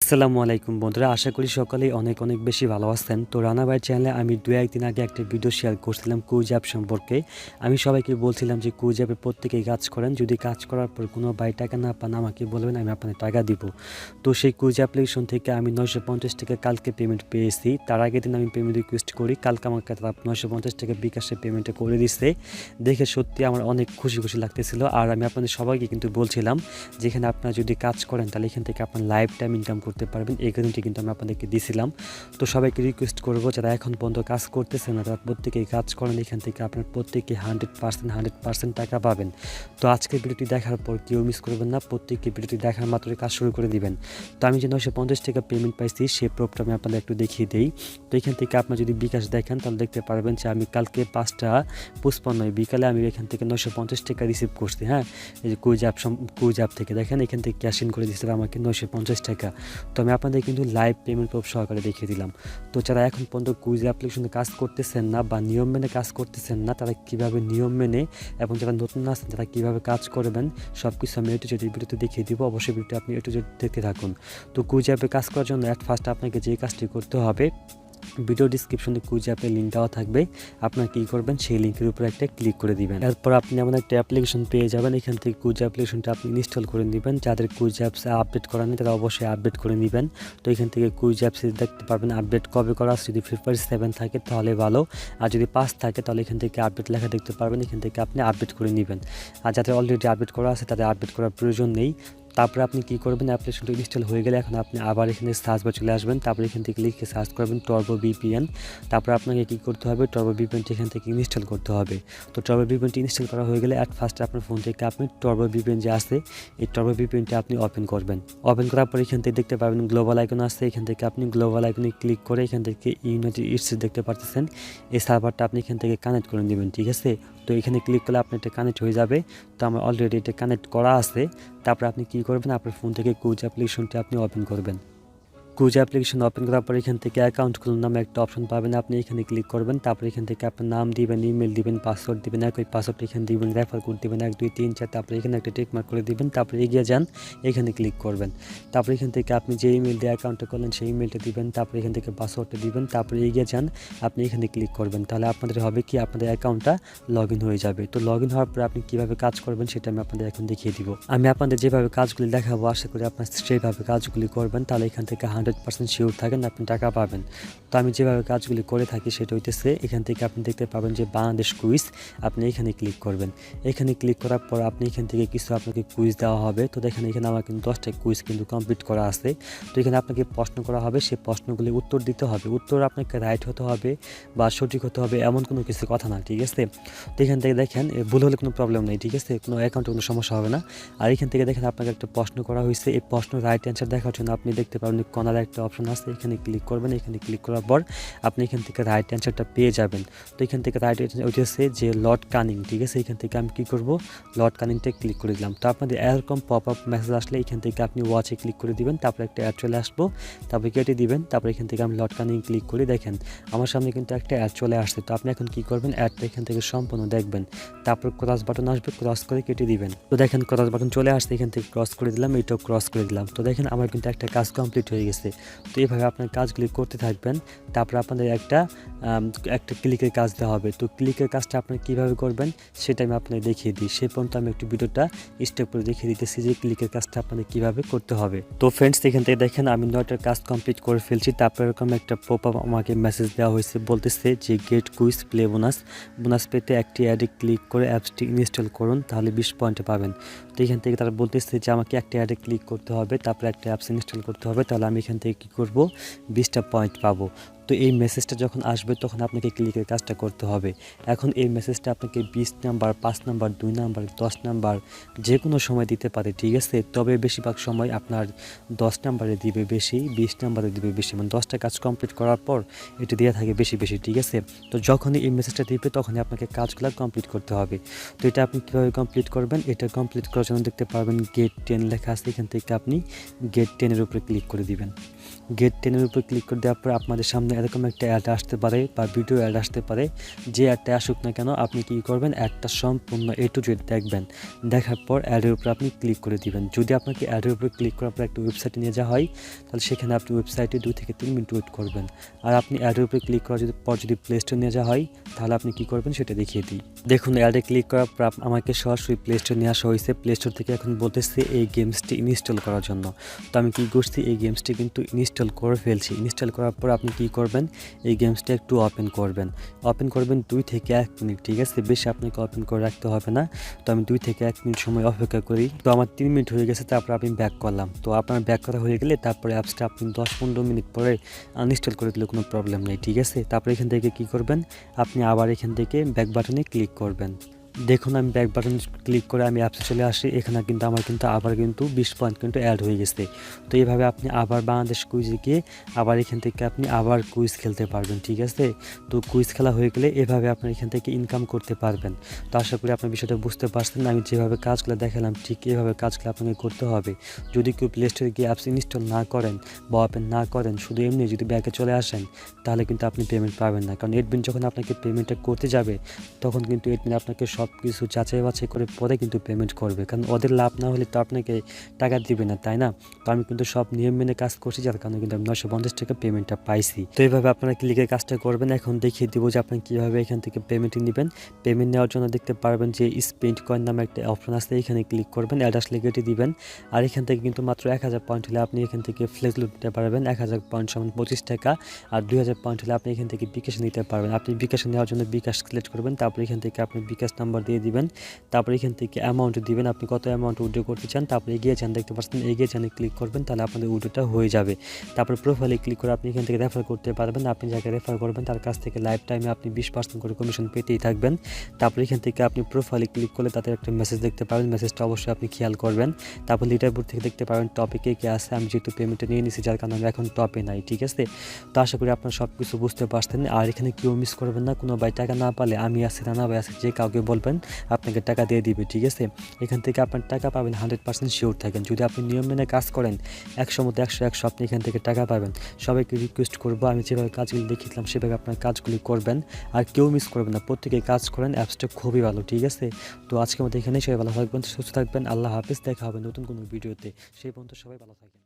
আসসালামু আলাইকুম বন্ধুরা, আশা করি সকলেই অনেক বেশি ভালো আছেন। তো রানা ভাই চ্যানেলে আমি 2-1 দিন আগে একটা ভিডিও শেয়ার করছিলাম কুইজ অ্যাপ সম্পর্কে। আমি সবাইকে বলছিলাম যে কুইজ অ্যাপে প্রত্যেকেই কাজ করেন, যদি কাজ করার পর কোনো ভাই টাকা না পান আমাকে বলবেন, আমি আপনাদের টাকা দিব। তো সেই কুইজ অ্যাপ্লিকেশন থেকে আমি 950 টাকা কালকে পেমেন্ট পেয়েছি। তার আগের দিন আমি পেমেন্ট রিকোয়েস্ট করি, কালকে আমাকে তারা 950 টাকা বিকাশে পেমেন্টটা করে দিচ্ছে। দেখে সত্যি আমার অনেক খুশি লাগতেছিল। আর আমি আপনাদের সবাইকে কিন্তু বলছিলাম যেখানে আপনারা যদি কাজ করেন তাহলে এখান থেকে আপনার লাইফ টাইম ইনকাম করতে পারবেন, এই গ্যারান্টি কিন্তু আমি আপনাদেরকে দিয়েছিলাম। তো সবাইকে রিকোয়েস্ট করবো যারা এখন পর্যন্ত কাজ করতেছেন না তারা প্রত্যেকেই কাজ করেন, এখান থেকে আপনার প্রত্যেকে 100% টাকা পাবেন। তো আজকের ভিডিওটি দেখার পর কেউ মিস করবেন না, প্রত্যেককে ভিডিওটি দেখার মাত্রই কাজ শুরু করে দিবেন। তো আমি যে 950 টাকা পেমেন্ট পাইছি সেই প্রুফটা আমি আপনাদের একটু দেখিয়ে দিই। তো এখান থেকে আপনার যদি বিকাশ দেখেন তাহলে দেখতে পারবেন যে আমি কালকে 5:55 বিকালে আমি এখান থেকে 950 টাকা রিসিভ করছি। হ্যাঁ, এই যে কুইজ অ্যাপ থেকে দেখেন এখান থেকে ক্যাশ ইন করে দিয়েছিল আমাকে 950 টাকা। তো আমি আপনাদের কিন্তু লাইভ পেমেন্ট প্রুফ সহকারে দেখিয়ে দিলাম। তো যারা এখন পর্যন্ত কুইজ অ্যাপ্লিকেশনে কাজ করতেছেন না বা নিয়ম মেনে কাজ করতেছেন না, তারা কীভাবে নিয়ম মেনে এবং যারা নতুন আছেন তারা কীভাবে কাজ করবেন সব কিছু আমি একটু যদি ভিডিওতে দেখিয়ে দিব। অবশ্যই ভিডিওটি আপনি একটু যদি দেখতে থাকুন। তো কুইজ অ্যাপে কাজ করার জন্য অ্যাট ফার্স্ট আপনাকে যে কাজটি করতে হবে, ভিডিও ডিসক্রিপশনে কুইজ অ্যাপের লিঙ্ক দেওয়া থাকবে, আপনারা কী করবেন সেই লিঙ্কের উপরে একটা ক্লিক করে দিবেন। এরপর আপনি এমন একটা অ্যাপ্লিকেশন পেয়ে যাবেন, এখান থেকে কুইজ অ্যাপ্লিকেশনটা আপনি ইনস্টল করে নেবেন। যাদের কুইজ অ্যাপস আপডেট করা নেই তারা অবশ্যই আপডেট করে নেবেন। তো এখান থেকে কুইজ অ্যাপসে দেখতে পারবেন আপডেট কবে করা আছে। যদি ফেব্রুয়ারি 7 থাকে তাহলে ভালো, আর যদি 5 থাকে তাহলে এখান থেকে আপডেট লেখা দেখতে পারবেন, এখান থেকে আপনি আপডেট করে নেবেন। আর যাদের অলরেডি আপডেট করা আছে তাদের আপডেট করার প্রয়োজন নেই। তারপরে আপনি কী করবেন, অ্যাপ্লিকেশনটা ইনস্টল হয়ে গেলে এখন আপনি আবার এখানে সার্চ বার চলে আসবেন। তারপরে এখান থেকে লিখে সার্চ করবেন টর্বো ভিপিএন। তারপরে আপনাকে কী করতে হবে, টর্বো ভিপিএনটি এখান থেকে ইনস্টল করতে হবে। তো টর্বো ভিপিএনটি ইনস্টল করা হয়ে গেলে অ্যাট ফার্স্ট আপনার ফোন থেকে আপনি টর্বো ভিপিএন যে আছে এই টর্বো ভিপিএনটি আপনি ওপেন করবেন। ওপেন করার পর এখান থেকে দেখতে পাবেন গ্লোবাল আইকন আছে, এখান থেকে আপনি গ্লোবাল আইকনে ক্লিক করে এখান থেকে ইউনাইটেড স্টেটস দেখতে পাচ্ছেন, এই সার্ভারটা আপনি এখান থেকে কানেক্ট করে নেবেন। ঠিক আছে, তো এখানে ক্লিক করলে আপনার এটা কানেক্ট হয়ে যাবে। তো আমার অলরেডি এটা কানেক্ট করা আছে। তারপরে আপনি কী করবেন, আপনার ফোন থেকে কুইজ অ্যাপ্লিকেশনটি আপনি ওপেন করবেন। কুইজ অ্যাপ্লিকেশন ওপেন করার পর এখান থেকে অ্যাকাউন্ট খুলুন নামে একটা অপশন পাবেন, আপনি এখানে ক্লিক করবেন। তারপরে এখান থেকে আপনার নাম দিবেন, ইমেল দিবেন, পাসওয়ার্ড দিবেন, একই পাসওয়ার্ড এখানে দিবেন, রেফার কোড দিবেন 1 2 3 4। তারপরে এখানে একটা টিক মার্ক করে দিবেন। তারপরে এগিয়ে যান, এখানে ক্লিক করবেন। তারপরে এখান থেকে আপনি যে ইমেল দিয়ে অ্যাকাউন্টটা করলেন সেই ইমেলটা দিবেন। তারপরে এখান থেকে পাসওয়ার্ডটা দিবেন। তারপরে এগিয়ে যান, আপনি এখানে ক্লিক করবেন। তাহলে আপনাদের হবে কি, আপনাদের অ্যাকাউন্টটা লগ ইন হয়ে যাবে। তো লগ ইন হওয়ার পরে আপনি কীভাবে কাজ করবেন সেটা আমি আপনাদের এখন দেখিয়ে দিব। আমি আপনাদের যেভাবে কাজগুলি দেখাবো আশা করি আপনার সেইভাবে কাজগুলি করবেন, তাহলে এখান থেকে 100% শিওর থাকেন আপনি টাকা পাবেন। তো আমি যেভাবে কাজগুলি করে থাকি সেটা হইতেছে, এখান থেকে আপনি দেখতে পাবেন যে বাংলাদেশ কুইজ, আপনি এখানে ক্লিক করবেন। এখানে ক্লিক করার পর আপনি এখান থেকে কিছু আপনাকে কুইজ দেওয়া হবে। তো দেখেন এখানে আমার কিন্তু 10টা কুইজ কিন্তু কমপ্লিট করা আছে। তো এখানে আপনাকে প্রশ্ন করা হবে, সেই প্রশ্নগুলি উত্তর দিতে হবে। উত্তর আপনাকে রাইট হতে হবে বা সঠিক হতে হবে এমন কোনো কিছু কথা না। ঠিক আছে, তো এখান থেকে দেখেন ভুল হলে কোনো প্রবলেম নেই। ঠিক আছে, কোনো অ্যাকাউন্টে কোনো সমস্যা হবে না। আর এখান থেকে দেখেন আপনাকে একটা প্রশ্ন করা হয়েছে, এই প্রশ্ন রাইট অ্যান্সার দেখার জন্য আপনি দেখতে পাবেন কর্নার একটা অপশন আছে, এখানে ক্লিক করবেন। এখানে ক্লিক করার পর আপনি এখান থেকে রাইট অ্যান্সারটা পেয়ে যাবেন। তো এখান থেকে রাইট অ্যান্সার উঠেছে যে লর্ড কানিং। ঠিক আছে, এখান থেকে আমি কী করব, লর্ড কানিংটা ক্লিক করে দিলাম। তো আপনাদের এরকম পপ আপ মেসেজ আসলে এখান থেকে আপনি ওয়াচে ক্লিক করে দিবেন। তারপরে একটা অ্যাড চলে আসবো, তারপরে কেটে দিবেন। তারপরে এখান থেকে আমি লর্ড কানিং ক্লিক করি, দেখেন আমার সামনে কিন্তু একটা অ্যাড চলে আসছে। তো আপনি এখন কী করবেন, অ্যাডটা এখান থেকে সম্পূর্ণ দেখবেন। তারপর ক্রস বাটন আসবে, ক্রস করে কেটে দিবেন। তো দেখেন ক্রস বাটন চলে আসছে, এখান থেকে ক্রস করে দিলাম, এটাও ক্রস করে দিলাম। তো দেখেন আমার কিন্তু একটা কাজ কমপ্লিট হয়ে গেছে। তো এইভাবে আপনার কাজগুলি করতে থাকবেন। তারপর আপনাদের একটা ক্লিকের কাজ দেওয়া হবে। তো ক্লিকের কাজটা আপনি কীভাবে করবেন সেটা আমি আপনাকে দেখিয়ে দিই। সে পর্যন্ত আমি একটু ভিডিওটা স্টেপ করে দেখিয়ে দিতেছি যে ক্লিকের কাজটা আপনাদের কীভাবে করতে হবে। তো ফ্রেন্ডস এখান থেকে দেখেন আমি 9টার কাজ কমপ্লিট করে ফেলছি। তারপর এরকম একটা পপ আপ আমাকে মেসেজ দেওয়া হয়েছে, বলতেছে যে গেট কুইজ প্লে বোনাস পেতে একটি অ্যাডে ক্লিক করে অ্যাপসটি ইনস্টল করুন, তাহলে 20 পয়েন্ট পাবেন। তো এখান থেকে তারা বলতেছে যে আমাকে একটা অ্যাডে ক্লিক করতে হবে, তারপরে একটা অ্যাপস ইনস্টল করতে হবে, তাহলে আমি এখান থেকে কী করবো, 20টা পয়েন্ট পাবো। তো এই মেসেজটা যখন আসবে তখন আপনাকে ক্লিকের কাজটা করতে হবে। এখন এই মেসেজটা আপনাকে 20 নাম্বার, 5 নাম্বার, 2 নাম্বার, 10 নাম্বার যে কোনো সময় দিতে পারে। ঠিক আছে, তবে বেশিরভাগ সময় আপনার 10 নাম্বারে দিবে বেশি, 20 নাম্বারে দিবে বেশি, মানে 10টা কাজ কমপ্লিট করার পর এটা দেওয়া থাকে বেশি। ঠিক আছে, তো যখনই এই মেসেজটা দিবে তখনই আপনাকে কাজগুলো কমপ্লিট করতে হবে। তো এটা আপনি কীভাবে কমপ্লিট করবেন, এটা কমপ্লিট করার জন্য দেখতে পারবেন গেট 10 লেখা আছে, এখান থেকে আপনি গেট 10-এর উপরে ক্লিক করে দিবেন। গেট 10-এর উপর ক্লিক করে দেওয়ার পর আপনাদের সামনে এরকম একটা অ্যাড আসতে পারে বা ভিডিও অ্যাড আসতে পারে। যে অ্যাডটা আসুক না কেন আপনি কী করবেন, অ্যাডটা সম্পূর্ণ A to Z দেখবেন। দেখার পর অ্যাডের উপর আপনি ক্লিক করে দিবেন। যদি আপনাকে অ্যাডের উপর ক্লিক করার পর একটা ওয়েবসাইটে নিয়ে যাওয়া হয়, তাহলে সেখানে আপনি ওয়েবসাইটে 2 থেকে 3 মিনিট ওয়েট করবেন। আর আপনি অ্যাডের উপরে ক্লিক করার পর যদি প্লে স্টোরে নিয়ে যাওয়া হয়, তাহলে আপনি কী করবেন সেটা দেখিয়ে দিই। দেখুন, অ্যাডে ক্লিক করার পর আমাকে সরাসরি প্লে স্টোরে নিয়ে আসা হয়েছে। প্লে স্টোর থেকে এখন বলতেছে এই গেমসটি ইনস্টল করার জন্য। তো আমি কী করছি, এই গেমসটি কিন্তু ইনস্টল করে ফেলছি। ইনস্টল করার পর আপনি কী করবেন, এই গেমসটা একটু ওপেন করবেন। 2 থেকে 1 মিনিট, ঠিক আছে? বেশি আপনাকে ওপেন করে রাখতে হবে না। তো আমি 2 থেকে 1 মিনিট সময় অপেক্ষা করি। তো আমার 3 মিনিট হয়ে গেছে, তারপর আমি ব্যাক করলাম। তো আপনার ব্যাক করা হয়ে গেলে তারপরে অ্যাপসটা আপনি 10-15 মিনিট পরে আনইনস্টল করে দিলে কোনো প্রবলেম নেই, ঠিক আছে? তারপরে এখান থেকে কী করবেন, আপনি আবার এখান থেকে ব্যাক বাটনে ক্লিক করবেন। দেখুন, আমি ব্যাক বাটন ক্লিক করে আমি অ্যাপসে চলে আসি। এখানে কিন্তু আমার আবার 20 পয়েন্ট কিন্তু অ্যাড হয়ে গেছে। তো এইভাবে আপনি আবার বাংলাদেশ কুইজে গিয়ে আবার এখান থেকে আপনি আবার কুইজ খেলতে পারবেন, ঠিক আছে? তো কুইজ খেলা হয়ে গেলে এভাবে আপনি এখান থেকে ইনকাম করতে পারবেন। তো আশা করি আপনার বিষয়টা বুঝতে পারছেন। আমি যেভাবে কাজগুলো দেখালাম ঠিক এইভাবে কাজগুলো আপনাকে করতে হবে। যদি কেউ প্লে স্টোরে গিয়ে অ্যাপস ইনস্টল না করেন বা ওপেন না করেন, শুধু এমনি যদি ব্যাকে চলে আসেন, তাহলে কিন্তু আপনি পেমেন্ট পাবেন না। কারণ অ্যাডমিন যখন আপনাকে পেমেন্টটা করতে যাবে, তখন কিন্তু অ্যাডমিন আপনাকে সব কিছু যাচাই বাছাই করে পরে কিন্তু পেমেন্ট করবে। কারণ ওদের লাভ না হলে তো আপনাকে টাকা দিবে না, তাই না? তো আমি কিন্তু সব নিয়ম মেনে কাজ করছি, যার কারণে কিন্তু আমি 950 টাকা পেমেন্টটা পাইছি। তো এইভাবে আপনারা ক্লিকের কাজটা করবেন। এখন দেখিয়ে দিব যে আপনি কীভাবে এখান থেকে পেমেন্ট নেবেন। পেমেন্ট নেওয়ার জন্য দেখতে পারবেন যে স্পেন্ড কয়েন নামে একটা অপশন আছে, এখানে ক্লিক করবেন, অ্যাড আসলে কেটে দিবেন। আর এখান থেকে কিন্তু মাত্র 1000 পয়েন্ট হলে আপনি এখান থেকে ফ্লেক্স লুট নিতে পারবেন। 1000 পয়েন্ট সমান 25 টাকা। আর 2000 পয়েন্ট হলে আপনি এখান থেকে বিকাশ নিতে পারবেন। আপনি বিকাশ নেওয়ার জন্য বিকাশ সিলেক্ট করবেন, তারপর এখান থেকে আপনি বিকাশ নাম্বার দিয়ে দিবেন। তারপর এখান থেকে অ্যামাউন্ট দিবেন, আপনি কত অ্যামাউন্ট উইথড্র করতে চান। তারপরে এগিয়ে যান, দেখতে পাচ্ছেন এগিয়ে যানে ক্লিক করবেন, তাহলে আপনাদের উইথড্রটা হয়ে যাবে। তারপর প্রোফাইলে ক্লিক করে আপনি এখান থেকে রেফার করতে পারবেন। আপনি যাকে রেফার করবেন তার কাছ থেকে লাইফ টাইমে আপনি 20% করে কমিশন পেতেই থাকবেন। তারপর এখান থেকে আপনি প্রোফাইলে ক্লিক করলে তাদের একটা মেসেজ দেখতে পাবেন। মেসেজটা অবশ্যই আপনি খেয়াল করবেন। তারপর লিডার বোর্ড থেকে দেখতে পাবেন টপিকে কে আছে। আমি যেহেতু পেমেন্টটা নিয়ে নিয়েছি, যার কারণে আমি এখন টপে নাই, ঠিক আছে? তো আশা করি আপনারা সব কিছু বুঝতে পারছেন। আর এখানে কেউ মিস করবেন না। কোনো ভাই টাকা না পালে আমি আছি, রানা ভাই আছে, যে কাউকে বলবেন আপনাকে টাকা দিয়ে দিবে, ঠিক আছে? এখান থেকে আপনার টাকা পাবেন 100% শিওর থাকেন। যদি আপনি নিয়ম মেনে কাজ করেন, 100 মধ্যে 100 আপনি এখান থেকে টাকা পাবেন। সবাইকে রিকোয়েস্ট করবো, আমি যেভাবে কাজগুলি দেখিয়েছিলাম সেভাবে আপনার কাজগুলি করবেন। আর কেউ মিস করবেন না, প্রত্যেকে কাজ করেন। অ্যাপসটা খুবই ভালো, ঠিক আছে? তো আজকের মধ্যে এখানেই সবাই ভালো থাকবেন, সুস্থ থাকবেন। আল্লাহ হাফেজ। দেখা হবে নতুন কোনো ভিডিওতে। সেই পর্যন্ত সবাই ভালো থাকেন।